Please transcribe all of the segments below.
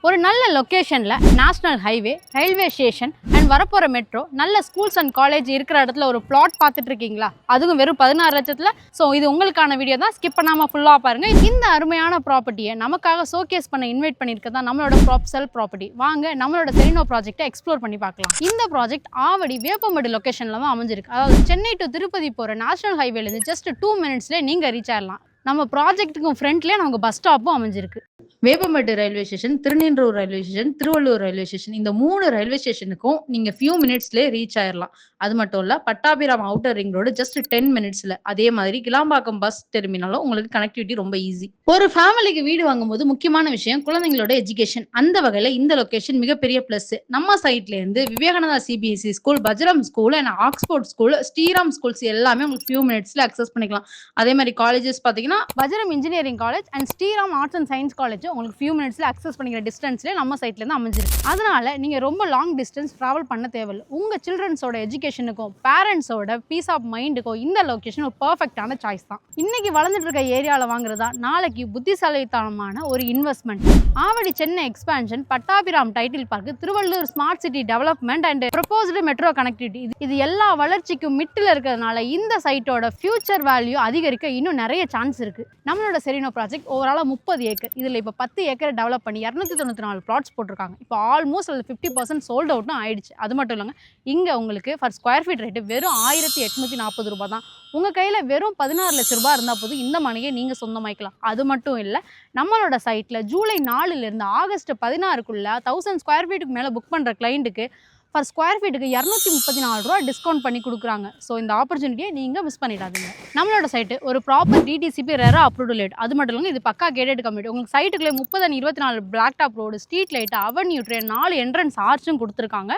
ஒரு நல்ல லொகேஷன்ல national highway, railway station and வரப்போற மெட்ரோ, நல்ல ஸ்கூல்ஸ் அண்ட் காலேஜ் இருக்கிற இடத்துல ஒரு பிளாட் பார்த்துட்டு இருக்கீங்களா? அதுவும் வெறும் 16 லட்சத்துல. ஸோ இது உங்களுக்கான வீடியோ தான், ஸ்கிப் பண்ணாம ஃபுல்லா பாருங்க. இந்த அருமையான ப்ராப்பர்ட்டியை நமக்காக ஷோகேஸ் பண்ண இன்வைட் பண்ணியிருக்கதா நம்மளோட ப்ராப்சல் ப்ராப்பர்ட்டி. வாங்க நம்மளோட செரினோ ப்ராஜெக்ட்டை எக்ஸ்ப்ளோர் பண்ணி பார்க்கலாம். இந்த ப்ராஜெக்ட் ஆவடி வேப்பமேடு லொகேஷன்ல தான் அமைஞ்சிருக்கு. அதாவது சென்னை டு திருப்பதி போற நேஷனல் ஹைவேலேருந்து ஜஸ்ட் 2 மினிட்ஸ்ல நீங்க ரீச் ஆயிடலாம். நம்ம ப்ராஜெக்ட்டுக்கும் ஃப்ரண்ட்லேயே நமக்கு பஸ் ஸ்டாப்பும் அமைஞ்சிருக்கு. Veppampattu railway station, Thiruninravur railway station, Tiruvallur railway station, இந்த 3 ரயில்வே ஸ்டேஷனுக்கும் நீங்க ஃபியூ மினிட்ஸ்லேயே ரீச் ஆயிடலாம். அது மட்டும் இல்ல, Pattabiram outer ring road just 10 மினிட்ஸ்ல. அதே மாதிரி கிளாம்பாக்கம் பஸ் டெர்மினலும் உங்களுக்கு கனெக்டிவிட்டி ரொம்ப ஈஸி. ஒரு ஃபேமிலிக்கு வீடு வாங்கும்போது முக்கியமான விஷயம் குழந்தைங்களோட எஜுகேஷன். அந்த வகையில இந்த லொகேஷன் மிகப்பெரிய பிளஸ். நம்ம சைட்ல இருந்து Vivekananda CBSE school, Bajram school and Oxford school, Sriram schools எல்லாமே உங்களுக்கு ஃபியூ மினிட்ஸ்ல அக்சஸ் பண்ணிக்கலாம். அதே மாதிரி காலேஜஸ் பாத்தீங்கன்னா Bajram engineering college and Sriram arts and science college உங்களுக்கு ஃபியூ மினிட்ஸ்ல அக்சஸ் பண்ணிக்கிற டிஸ்டன்ஸ்ல நம்ம சைட்ல இருந்து அமைஞ்சிருக்கு. அதனால நீங்க ரொம்ப லாங் டிஸ்டன்ஸ் டிராவல் பண்ண தேவையில்லை. உங்க சில்ட்ரன்ஸோட எஜுகேஷனுக்கும் பேரண்ட்ஸோட பீஸ் ஆஃப் மைண்டுக்கும் இந்த லொகேஷன் ஒரு பர்ஃபெக்டான சாய்ஸ் தான். இன்னைக்கு வளர்ந்துட்டு இருக்க ஏரியாவில் வாங்குறதா நாளைக்கு புத்திசாலித்தனமான ஒரு investment. Avadi Chennai expansion, Pattabiram Tidel park, Tiruvallur smart city development and proposed metro connectivity, இது எல்லா வளர்ச்சிக்கும் மிட்டில் இருக்கிறதுனால இந்த சைட்டோட ஃபியூச்சர் வேல்யூ அதிகரிக்க இன்னும் நிறைய சான்ஸ் இருக்கு. நம்மளோட செரினோ ப்ராஜெக்ட் ஓவரால 30 ஏக்கர். இதுல இப்போ 10 ஏக்கர் டெவலப் பண்ணி 294 பிளாட்ஸ் போட்டிருக்காங்க. இப்போ ஆல்மோஸ்ட் 50% சோல்ட் அவுட்டும் ஆயிடுச்சு. அது மட்டும் இல்லைங்க, இங்கே உங்களுக்கு ஃபார் ஸ்கொயர் ஃபீட் ரேட்டு வெறும் 1840 ரூபாய் தான். உங்கள் கையில் வெறும் 16 லட்ச ரூபாய் இருந்தால் போதும் இந்த மனையை நீங்கள் சொந்தமாக்கலாம். அது மட்டும் இல்லை, நம்மளோட சைட்டில் ஜூலை 4லேருந்து ஆகஸ்ட் 16க்குள்ள 1000 ஸ்கொயர் ஃபீட்டுக்கு மேலே புக் பண்ணுற கிளைண்ட்டுக்கு ஃபார் ஸ்கொயர் ஃபீட்டுக்கு 234 ரூபா டிஸ்கவுண்ட் பண்ணி கொடுக்குறாங்க. ஸோ இந்த ஆப்பர்ச்சுனிட்டியை நீங்கள் மிஸ் பண்ணிடாதீங்க. நம்மளோட சைட்டு ஒரு ப்ராப்பர் டிடிசிபி ரெரா அப்ரூவ்டு லேட். அது மட்டும் இல்லைங்க, இது பக்கா கேட்டட் கம்யூனிட்டி. உங்களுக்கு சைட்டுக்குள்ளே 30/24 block top road, street light, avenue train, 4 entrance ஆர்ச்சும் கொடுத்துருக்காங்க.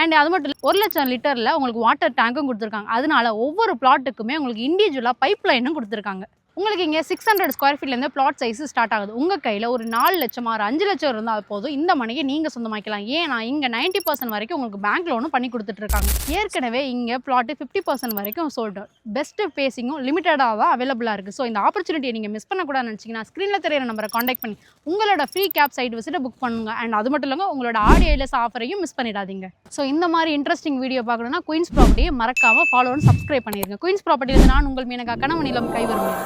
அண்ட் அது மட்டும் இல்லை, 1 லட்சம் லிட்டரில் உங்களுக்கு வாட்டர் டேங்க்கும் கொடுத்துருக்காங்க. அதனால ஒவ்வொரு பிளாட்டுக்குமே உங்களுக்கு இண்டிவிஜுவலாக பைப் லைனும் கொடுத்துருக்காங்க. உங்களுக்கு இங்கே 600 ஸ்கொயர் ஃபீட்லேருந்து பிளாட் சைஸ் ஸ்டார்ட் ஆகுது. உங்கள் கையில் ஒரு 4 லட்சம் ஒரு 5 லட்சம் இருந்தால் போதும் இந்த மணிக்கு நீங்கள் சொந்தமாக்கலாம். ஏன்னா இங்கே 90% வரைக்கும் உங்களுக்கு பேங்க் லோனும் பண்ணி கொடுத்துட்ருக்காங்க. ஏற்கனவே இங்கே பிளாட்டு 50% வரைக்கும் சோல்டு. பெஸ்ட்டு பேசிங்கும் லிமிட்டடாக தான் அவைலபிளாக இருக்குது. ஸோ இந்த ஆப்பர்ச்சுனிட்டியை நீங்கள் மிஸ் பண்ணக்கூடாதுன்னு நினச்சிங்கன்னா ஸ்க்ரீனில் தெரியிற நம்பரை காண்டாக்ட் பண்ணி உங்களோட ஃப்ரீ கேப் சைட் விசிட்டை புக் பண்ணுங்க. அண்ட் அது மட்டும் இல்லைங்க, உங்களோட ஆடியோலெஸ் ஆஃபரையும் மிஸ் பண்ணிடாதீங்க. ஸோ இந்த மாதிரி இன்ட்ரெஸ்டிங் வீடியோ பார்க்கணுன்னா குயின்ஸ் ப்ராப்பர்ட்டியை மறக்காமல் ஃபாலோ அண்ட் சப்ஸ்கிரைப் பண்ணிடுங்க. குயின்ஸ் ப்ராப்பர்ட்டியில் நான் உங்கள் மீனகா கனவு நிலம் கைவரும்.